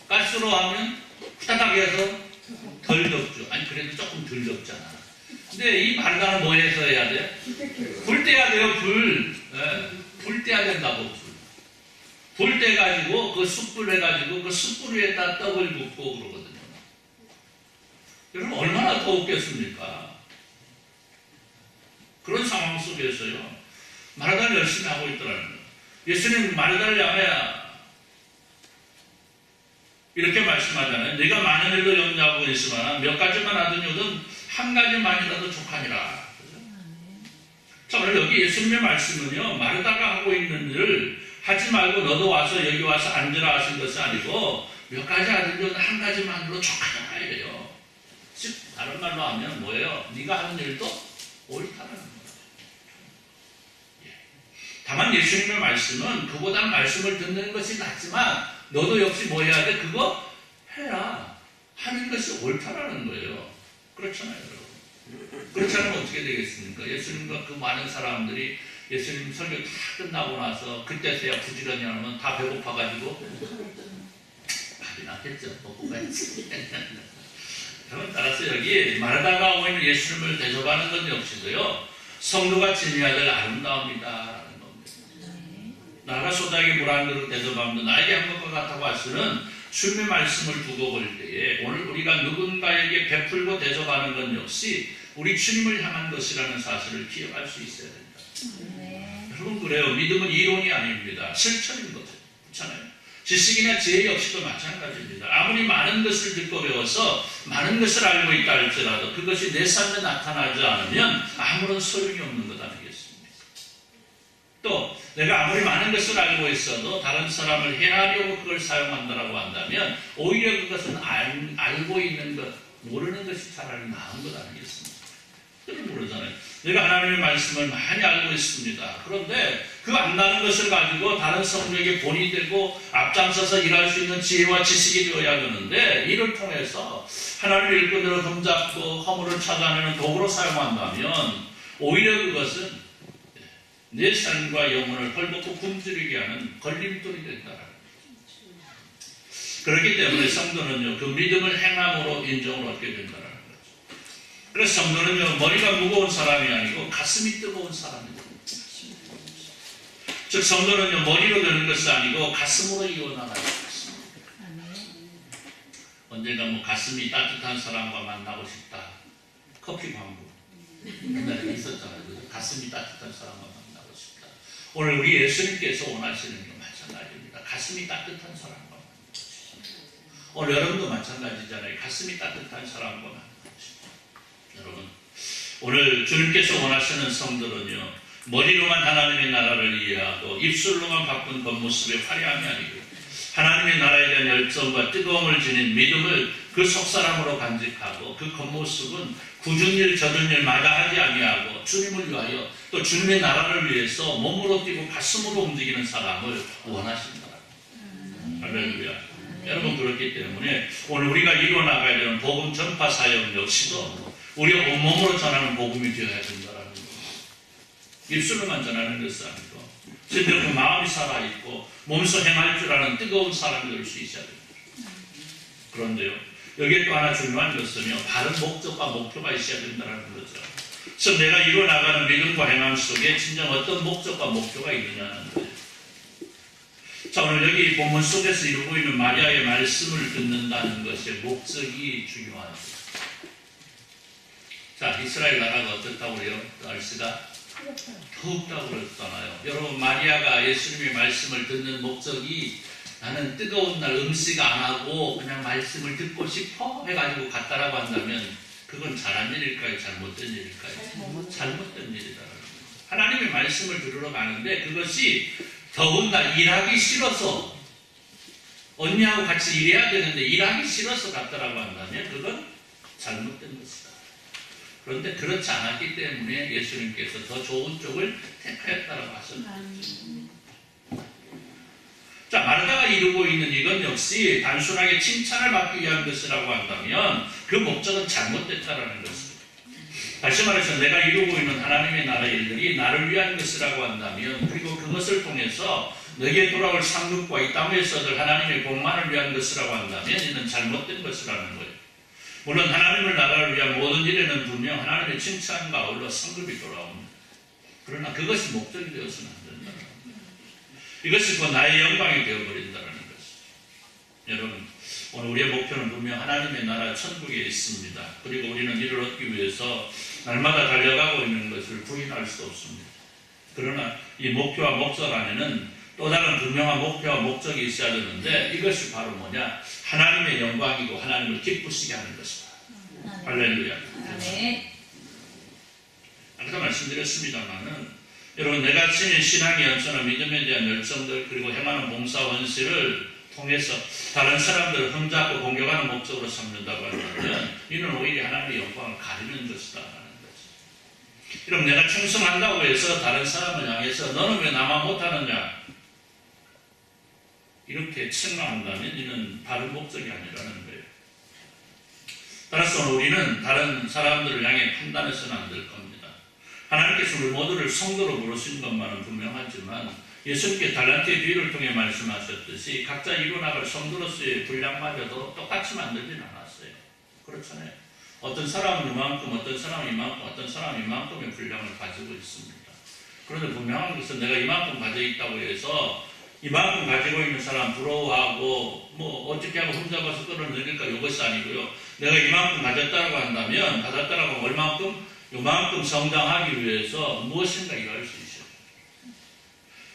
가스로 하면 후다닥 해서 덜 덥죠. 아니 그래도 조금 덜 덥잖아. 근데 이 마르다는 뭐 해서 해야 돼요? 불 떼야 돼요. 불 떼야 된다고. 불 떼가지고 그 숯불 해가지고 그 숯불 위에다 떡을 붓고 그러거든요. 여러분 얼마나 더웠겠습니까? 그런 상황 속에서요. 마르다를 열심히 하고 있더라는 거예요. 예수님 마르다를 향해 이렇게 말씀하잖아요. 네가 많은 일도 염려하고 있으나 몇 가지만 하더니든 한 가지만이라도 족하니라. 자, 오늘 여기 예수님의 말씀은요. 마르다가 하고 있는 일을 하지 말고 너도 와서 여기 와서 앉으라 하신 것이 아니고 몇 가지 하더니든 한 가지만으로 족하니라 이래요. 즉 다른 말로 하면 뭐예요? 네가 하는 일도 옳다는 거예요. 다만 예수님의 말씀은 그보다 말씀을 듣는 것이 낫지만 너도 역시 뭐 해야 돼? 그거 해라. 하는 것이 옳다라는 거예요. 그렇잖아요, 여러분. 그렇지 않으면 어떻게 되겠습니까? 예수님과 그 많은 사람들이 예수님 설교 다 끝나고 나서 그때서야 부지런히 하면 다 배고파가지고 밥이 났겠죠. 먹고 가야지. 여러분 따라서 여기 마르다가 오고 있는 예수님을 대접하는 건 역시도요. 성도가 지녀야 될 아름다움이다. 나가 소작에 물 한 그릇 대접하면 나에게 한 것과 같다고 하시는 주님의 말씀을 두고 볼 때에 오늘 우리가 누군가에게 베풀고 대접하는 건 역시 우리 주님을 향한 것이라는 사실을 기억할 수 있어야 된다. 여러분 그래요. 믿음은 이론이 아닙니다. 실천인 거죠. 그렇잖아요. 지식이나 지혜 역시도 마찬가지입니다. 아무리 많은 것을 듣고 배워서 많은 것을 알고 있다 할지라도 그것이 내 삶에 나타나지 않으면 아무런 소용이 없는 것 아니겠습니까? 또 내가 아무리 많은 것을 알고 있어도 다른 사람을 해하려고 그걸 사용한다고 한다면 오히려 그것은 알고 있는 것, 모르는 것이 차라리 나은 것 아니겠습니까? 그걸 모르잖아요. 내가 하나님의 말씀을 많이 알고 있습니다. 그런데 그 안다는 것을 가지고 다른 성도에게 본이 되고 앞장서서 일할 수 있는 지혜와 지식이 되어야 하는데 이를 통해서 하나님의 일꾼으로 흠잡고 허물을 찾아내는 도구로 사용한다면 오히려 그것은 내 삶과 영혼을 헐벗고 굶주리게 하는 걸림돌이 된다는 거죠. 그렇기 때문에 성도는요, 그 믿음을 행함으로 인정을 얻게 된다는 거죠. 그래서 성도는요, 머리가 무거운 사람이 아니고 가슴이 뜨거운 사람입니다. 즉, 성도는요, 머리로 되는 것이 아니고 가슴으로 이어나가는 것입니다. 언젠가 뭐 가슴이 따뜻한 사람과 만나고 싶다. 커피 광고. 옛날에 있었잖아요. 가슴이 따뜻한 사람과 만나고 싶다. 오늘 우리 예수님께서 원하시는 게 마찬가지입니다. 가슴이 따뜻한 사람과 만나고 싶다. 오늘 여러분도 마찬가지잖아요. 가슴이 따뜻한 사람과 만나십시오. 여러분, 오늘 주님께서 원하시는 성들은요, 머리로만 하나님의 나라를 이해하고 입술로만 바꾼 겉모습의 화려함이 아니고 하나님의 나라에 대한 열정과 뜨거움을 지닌 믿음을 그 속사람으로 간직하고 그 겉모습은 굳은 일 젖은 일 마다하지 아니하고 주님을 위하여 또 주님의 나라를 위해서 몸으로 뛰고 가슴으로 움직이는 사람을 원하신다. 할렐루야. 여러분, 그렇기 때문에 오늘 우리가 이루어나가야 되는 복음 전파 사역 역시도 우리가 온몸으로 전하는 복음이 되어야 된다는 거예요. 입술로만 전하는 것이 아니고 실제로 그 마음이 살아있고 몸소 행할 줄 아는 뜨거운 사람이 될 수 있어야 됩니다. 그런데요, 여기에 또 하나 중요한 것은요, 바른 목적과 목표가 있어야 된다는 거죠. 그래서 내가 이루어나가는 믿음과 행함 속에 진정 어떤 목적과 목표가 있느냐는 거예요. 자, 오늘 여기 본문 속에서 이루고 있는 마리아의 말씀을 듣는다는 것의 목적이 중요하죠. 자, 이스라엘 나라가 어떻다고요? 날씨가 더욱다고 그랬잖아요. 여러분, 마리아가 예수님의 말씀을 듣는 목적이 나는 뜨거운 날 음식 안 하고 그냥 말씀을 듣고 싶어 해가지고 갔다라고 한다면 그건 잘한 일일까요? 잘못된 일일까요? 잘못된 일이다. 하나님의 말씀을 들으러 가는데 그것이 더운 날 일하기 싫어서 언니하고 같이 일해야 되는데 일하기 싫어서 갔다라고 한다면 그건 잘못된 것이다. 그런데 그렇지 않았기 때문에 예수님께서 더 좋은 쪽을 택하였다라고 하셨습니다. 자, 마르다가 이루고 있는 이건 역시 단순하게 칭찬을 받기 위한 것이라고 한다면 그 목적은 잘못됐다라는 것입니다. 다시 말해서 내가 이루고 있는 하나님의 나라 일들이 나를 위한 것이라고 한다면 그리고 그것을 통해서 너에게 돌아올 상급과 이 땅에서 얻을 하나님의 복만을 위한 것이라고 한다면 이는 잘못된 것이라는 거예요. 물론 하나님의 나라를 위한 모든 일에는 분명 하나님의 칭찬과 아울러 상급이 돌아옵니다. 그러나 그것이 목적이 되어서는 안 된다는 거예요. 이것이 곧 나의 영광이 되어버린다는 것이죠. 여러분, 오늘 우리의 목표는 분명 하나님의 나라 천국에 있습니다. 그리고 우리는 이를 얻기 위해서 날마다 달려가고 있는 것을 부인할 수 없습니다. 그러나 이 목표와 목적 안에는 또 다른 분명한 목표와 목적이 있어야 되는데 이것이 바로 뭐냐? 하나님의 영광이고 하나님을 기쁘시게 하는 것이다. 할렐루야. 아까 말씀드렸습니다만은 여러분, 내가 지닌 신앙의 연처나 믿음에 대한 열정들 그리고 행하는 봉사 원시를 통해서 다른 사람들을 흠잡고 공격하는 목적으로 삼는다고 한다면 이는 오히려 하나님의 영광을 가리는 것이다 하는 거죠. 그럼 내가 충성한다고 해서 다른 사람을 향해서 너는 왜 나만 못하느냐 이렇게 책망한다면 이는 바른 목적이 아니라는 거예요. 따라서 우리는 다른 사람들을 향해 판단해서는 안 될 겁니다. 하나님께서 우리 모두를 성도로 부르신 것만은 분명하지만 예수님께 달란트의 비유를 통해 말씀하셨듯이 각자 이루어나갈 성도로서의 분량마저도 똑같이 만들진 않았어요. 그렇잖아요. 어떤 사람은 이만큼, 어떤 사람은 이만큼, 어떤 사람은 이만큼의 분량을 가지고 있습니다. 그런데 분명한 것은 내가 이만큼 가지고 있다고 해서 이만큼 가지고 있는 사람 부러워하고 뭐 어떻게 하면 흠잡아서 끌어내릴까 이것이 아니고요. 내가 이만큼 가졌다고 한다면 받았다라고 하면 얼만큼? 요만큼 성장하기 위해서 무엇인가 일할 수 있어요.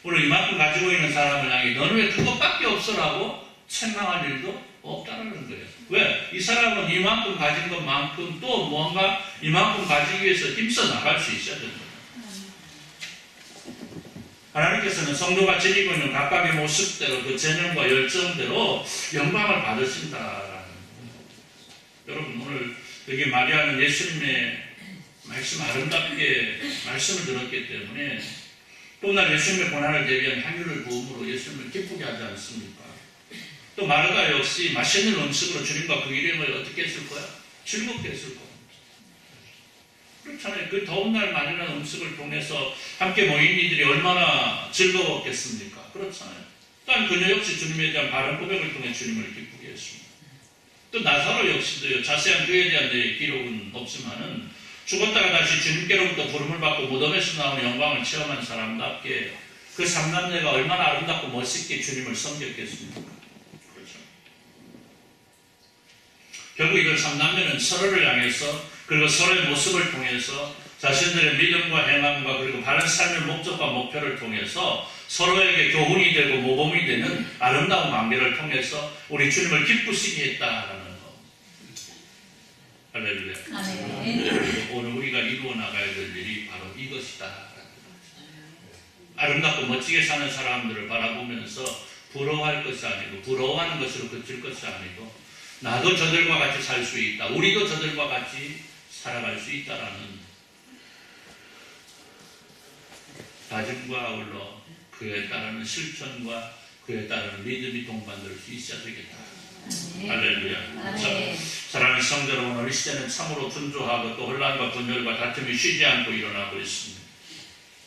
오늘 이만큼 가지고 있는 사람을 향해 너는 왜 그것밖에 없어라고 책망할 일도 없다는 거예요. 왜? 이 사람은 이만큼 가진 것만큼 또 뭔가 이만큼 가지기 위해서 힘써 나갈 수 있어야 됩니다. 하나님께서는 성도가 지니고 있는 각각의 모습대로 그 재능과 열정대로 영광을 받으신다라는 거예요. 여러분, 오늘 여기 마리아는 예수님의 말씀 아름답게 말씀을 들었기 때문에 또 날 예수님의 고난을 대비한 향유를 부음으로 예수님을 기쁘게 하지 않습니까? 또 마르다 역시 맛있는 음식으로 주님과 그 일행을 어떻게 했을 거야? 즐겁게 했을 겁니다. 그렇잖아요. 그 더운 날 마련한 음식을 통해서 함께 모인 이들이 얼마나 즐거웠겠습니까? 그렇잖아요. 또한 그녀 역시 주님에 대한 바른 고백을 통해 주님을 기쁘게 했습니다. 또 나사로 역시도요. 자세한 그에 대한 기록은 없지만은 죽었다가 다시 주님께로부터 부름을 받고 무덤에서 나오는 영광을 체험한 사람답게 그 삼남매가 얼마나 아름답고 멋있게 주님을 섬겼겠습니까? 그렇죠. 결국 이걸 삼남매는 서로를 향해서 그리고 서로의 모습을 통해서 자신들의 믿음과 행함과 그리고 바른 삶의 목적과 목표를 통해서 서로에게 교훈이 되고 모범이 되는 아름다운 관계를 통해서 우리 주님을 기쁘시게 했다라는 것. 할렐루야. 아멘. 오늘 우리가 이루어 나가야 될 일이 바로 이것이다. 아름답고 멋지게 사는 사람들을 바라보면서 부러워할 것이 아니고 부러워하는 것으로 그칠 것이 아니고 나도 저들과 같이 살 수 있다. 우리도 저들과 같이 살아갈 수 있다라는 다짐과 아울러 그에 따르는 실천과 그에 따르는 믿음이 동반될 수 있어야 되겠다. 할렐루야. 사랑하는 성도 여러분, 우리 시대는 참으로 분주하고 또 혼란과 분열과 다툼이 쉬지 않고 일어나고 있습니다.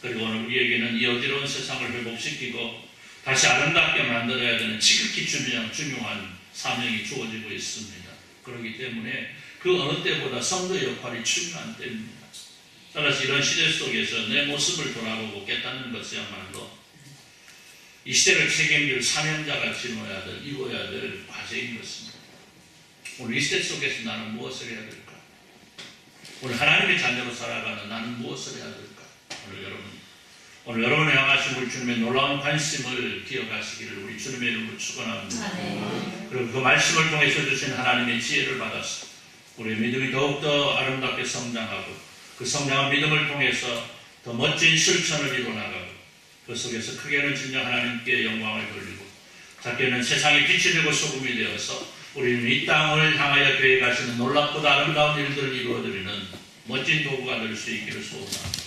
그리고 오늘 우리에게는 이 어지러운 세상을 회복시키고 다시 아름답게 만들어야 되는 지극히 중요한 사명이 주어지고 있습니다. 그렇기 때문에 그 어느 때보다 성도의 역할이 중요한 때입니다. 따라서 이런 시대 속에서 내 모습을 돌아보고 깨닫는 것이야말로 이 시대를 책임질 사명자가 짊어야 될, 이루어야 될 과제인 것입니다. 오늘 이 시대 속에서 나는 무엇을 해야 될까? 오늘 하나님의 자녀로 살아가는 나는 무엇을 해야 될까? 오늘 여러분을 향하신 우리 주님의 놀라운 관심을 기억하시기를 우리 주님의 이름으로 축원합니다. 그리고 그 말씀을 통해서 주신 하나님의 지혜를 받아서 우리의 믿음이 더욱더 아름답게 성장하고 그 성장한 믿음을 통해서 더 멋진 실천을 이루어나가고 그 속에서 크게는 진정 하나님께 영광을 돌리고 작게는 세상의 빛이 되고 소금이 되어서 우리는 이 땅을 향하여 계획하시는 놀랍고 아름다운 일들을 이루어드리는 멋진 도구가 될 수 있기를 소원합니다.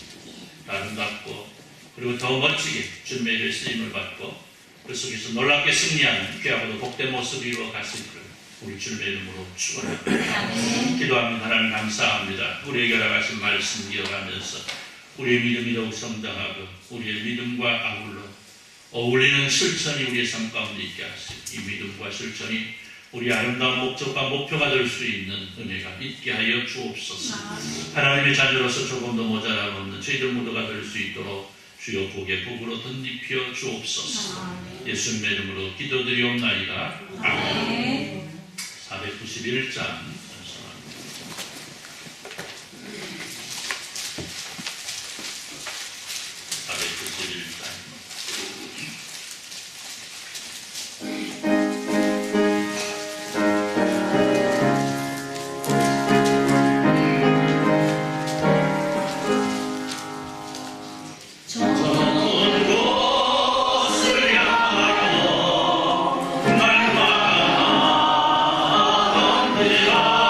아름답고 그리고 더 멋지게 주님의 일에 쓰임을 받고 그 속에서 놀랍게 승리하는 귀하고도 복된 모습을 이루어 가시기를 우리 주님의 이름으로 축원합니다. 기도합니다. 하나님 감사합니다. 우리에게 허락하신 말씀 기억하면서 우리의 믿음이 더욱 성장하고 우리의 믿음과 아울러 어울리는 실천이 우리의 삶 가운데 있게 하시고 이 믿음과 실천이 우리 아름다운 목적과 목표가 될 수 있는 은혜가 있게 하여 주옵소서. 하나님의 자녀로서 조금 더 모자라고 없는 저희들 모두가 될 수 있도록 주여 복의 복으로 덧입혀 주옵소서. 예수님의 이름으로 기도드리옵나이다. 아멘. 491장 Yeah.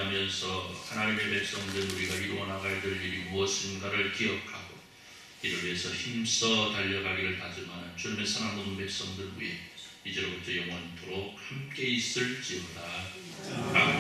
살아가면서 하나님의 백성된 우리가 이루어 나가야 될 일이 무엇인가를 기억하고 이를 위해서 힘써 달려가기를 다짐하는 주님의 사랑 모든 백성들 위해 이제로부터 영원토록 함께 있을지어다. 아멘.